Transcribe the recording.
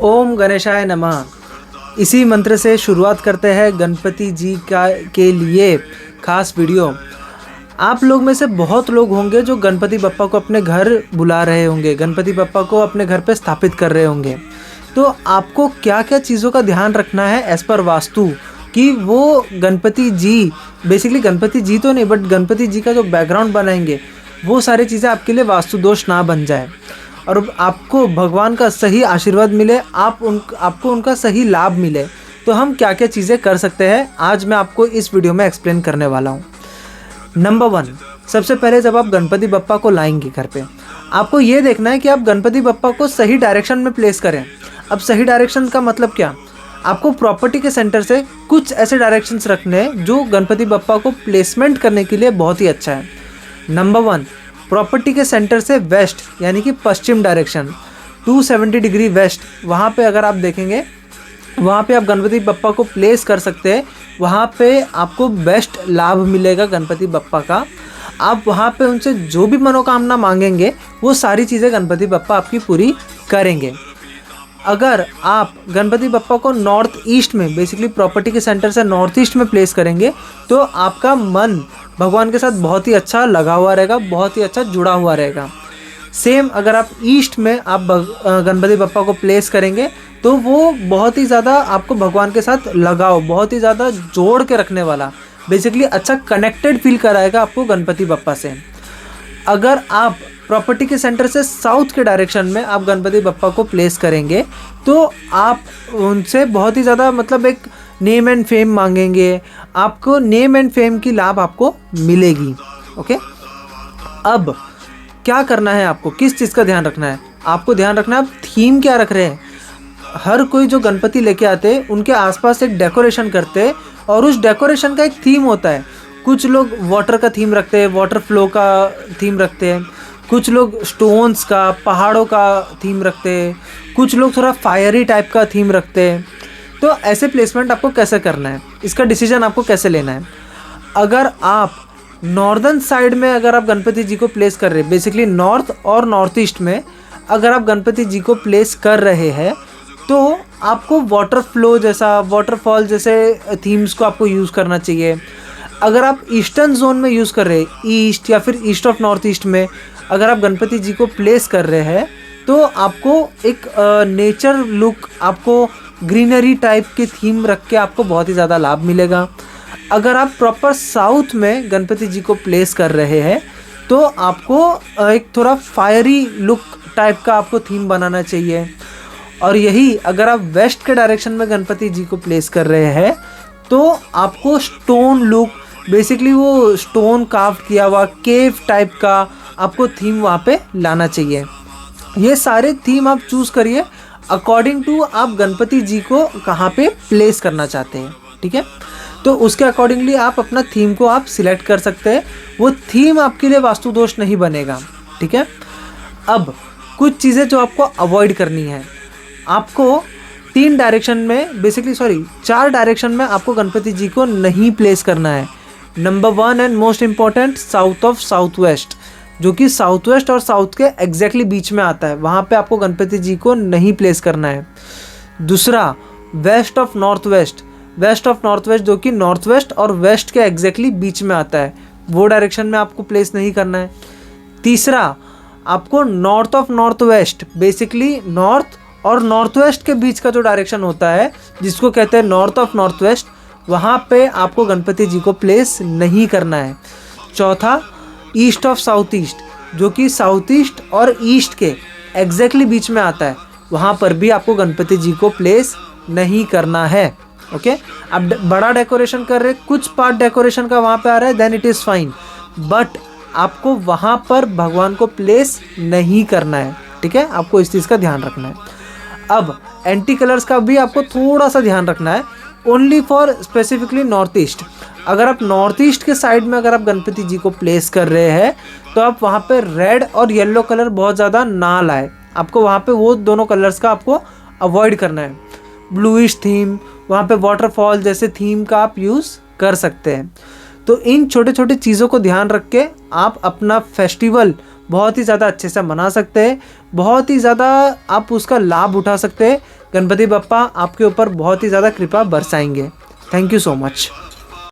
ओम गणेशाय नमः। इसी मंत्र से शुरुआत करते हैं गणपति जी के लिए खास वीडियो। आप लोग में से बहुत लोग होंगे जो गणपति बप्पा को अपने घर बुला रहे होंगे, गणपति बप्पा को अपने घर पे स्थापित कर रहे होंगे। तो आपको क्या क्या चीज़ों का ध्यान रखना है एज़ पर वास्तु कि वो गणपति जी, बेसिकली गणपति जी तो नहीं बट गणपति जी का जो बैकग्राउंड बनाएंगे वो सारी चीज़ें आपके लिए वास्तु दोष ना बन जाए और आपको भगवान का सही आशीर्वाद मिले, आपको उनका सही लाभ मिले। तो हम क्या क्या चीज़ें कर सकते हैं आज मैं आपको इस वीडियो में एक्सप्लेन करने वाला हूँ। नंबर 1, सबसे पहले जब आप गणपति बप्पा को लाएंगे घर पे, आपको ये देखना है कि आप गणपति बप्पा को सही डायरेक्शन में प्लेस करें। अब सही डायरेक्शन का मतलब क्या? आपको प्रॉपर्टी के सेंटर से कुछ ऐसे डायरेक्शंस रखने हैं जो गणपति बप्पा को प्लेसमेंट करने के लिए बहुत ही अच्छा है। नंबर 1, प्रॉपर्टी के सेंटर से वेस्ट यानी कि पश्चिम डायरेक्शन 270 डिग्री वेस्ट, वहाँ पे अगर आप देखेंगे वहाँ पे आप गणपति बप्पा को प्लेस कर सकते हैं। वहाँ पे आपको बेस्ट लाभ मिलेगा गणपति बप्पा का। आप वहाँ पे उनसे जो भी मनोकामना मांगेंगे वो सारी चीज़ें गणपति बप्पा आपकी पूरी करेंगे। अगर आप गणपति बप्पा को नॉर्थ ईस्ट में, बेसिकली प्रॉपर्टी के सेंटर से नॉर्थ ईस्ट में प्लेस करेंगे तो आपका मन भगवान के साथ बहुत ही अच्छा लगा हुआ रहेगा, बहुत ही अच्छा जुड़ा हुआ रहेगा। सेम अगर आप ईस्ट में आप गणपति बप्पा को प्लेस करेंगे तो वो बहुत ही ज़्यादा आपको भगवान के साथ लगाव, बहुत ही ज़्यादा जोड़ के रखने वाला, बेसिकली अच्छा कनेक्टेड फील कराएगा आपको गणपति बप्पा से। अगर आप प्रॉपर्टी के सेंटर से साउथ के डायरेक्शन में आप गणपति बप्पा को प्लेस करेंगे तो आप उनसे बहुत ही ज़्यादा मतलब एक नेम एंड फेम मांगेंगे, आपको नेम एंड फेम की लाभ आपको मिलेगी। ओके, अब क्या करना है आपको, किस चीज़ का ध्यान रखना है? आपको ध्यान रखना है आप थीम क्या रख रहे हैं। हर कोई जो गणपति लेके आते हैं उनके आसपास एक डेकोरेशन करते हैं और उस डेकोरेशन का एक थीम होता है। कुछ लोग वाटर का थीम रखते हैं, वाटर फ्लो का थीम रखते हैं, कुछ लोग स्टोन्स का, पहाड़ों का थीम रखते हैं, कुछ लोग थोड़ा फायरी टाइप का थीम रखते हैं। तो ऐसे प्लेसमेंट आपको कैसे करना है, इसका डिसीजन आपको कैसे लेना है। अगर आप नॉर्दर्न साइड में अगर आप गणपति जी को प्लेस कर रहे हैं, बेसिकली नॉर्थ और नॉर्थ ईस्ट में अगर आप गणपति जी को प्लेस कर रहे हैं तो आपको वाटर फ्लो जैसा, वाटरफॉल जैसे थीम्स को आपको यूज़ करना चाहिए। अगर आप ईस्टर्न जोन में यूज़ कर रहे हैं, ईस्ट या फिर ईस्ट ऑफ नॉर्थ ईस्ट में अगर आप गणपति जी को प्लेस कर रहे हैं तो आपको एक नेचर लुक, आपको ग्रीनरी टाइप की थीम रख के आपको बहुत ही ज़्यादा लाभ मिलेगा। अगर आप प्रॉपर साउथ में गणपति जी को प्लेस कर रहे हैं तो आपको एक थोड़ा फायरी लुक टाइप का आपको थीम बनाना चाहिए। और यही अगर आप वेस्ट के डायरेक्शन में गणपति जी को प्लेस कर रहे हैं तो आपको स्टोन लुक, बेसिकली वो स्टोन कार्व किया हुआ केव टाइप का आपको थीम वहाँ पे लाना चाहिए। ये सारे थीम आप चूज़ करिए अकॉर्डिंग टू आप गणपति जी को कहाँ पे प्लेस करना चाहते हैं। ठीक है, तो उसके अकॉर्डिंगली आप अपना थीम को आप सिलेक्ट कर सकते हैं। वो थीम आपके लिए वास्तु दोष नहीं बनेगा। ठीक है, अब कुछ चीज़ें जो आपको अवॉइड करनी है, आपको 3 डायरेक्शन में, बेसिकली 4 डायरेक्शन में आपको गणपति जी को नहीं प्लेस करना है। Number 1 and most important, south of south west, जो कि साउथ वेस्ट और साउथ के एग्जैक्टली बीच में आता है, वहाँ पे आपको गणपति जी को नहीं प्लेस करना है। दूसरा, west of north west, west of north west जो कि नॉर्थ वेस्ट और वेस्ट के एग्जैक्टली बीच में आता है, वो डायरेक्शन में आपको प्लेस नहीं करना है। तीसरा, आपको north of north waste, basically north और नॉर्थ वेस्ट के बीच का जो डायरेक्शन होता है जिसको कहते हैं नॉर्थ ऑफ नॉर्थ वेस्ट, वहाँ पे आपको गणपति जी को प्लेस नहीं करना है। चौथा, ईस्ट ऑफ साउथ ईस्ट, जो कि साउथ ईस्ट और ईस्ट के एग्जैक्टली बीच में आता है, वहाँ पर भी आपको गणपति जी को प्लेस नहीं करना है। ओके, आप बड़ा डेकोरेशन कर रहे, कुछ पार्ट डेकोरेशन का वहाँ पे आ रहा है, then it is fine, but आपको वहाँ पर भगवान को प्लेस नहीं करना है। ठीक है, आपको इस चीज़ का ध्यान रखना है। अब एंटी कलर्स का भी आपको थोड़ा सा ध्यान रखना है, only for specifically north east. अगर आप नॉर्थ ईस्ट के साइड में अगर आप गणपति जी को प्लेस कर रहे हैं तो आप वहाँ पे रेड और येलो कलर बहुत ज़्यादा ना लाए, आपको वहाँ पे वो दोनों कलर्स का आपको अवॉइड करना है। ब्लूइश थीम, वहाँ पे वाटरफॉल जैसे थीम का आप यूज़ कर सकते हैं। तो इन छोटे छोटे चीज़ों को ध्यान रख के आप अपना फेस्टिवल बहुत ही ज़्यादा अच्छे से मना सकते हैं, बहुत ही ज़्यादा आप उसका लाभ उठा सकते हैं। गणपति बप्पा आपके ऊपर बहुत ही ज़्यादा कृपा बरसाएंगे। Thank you so much.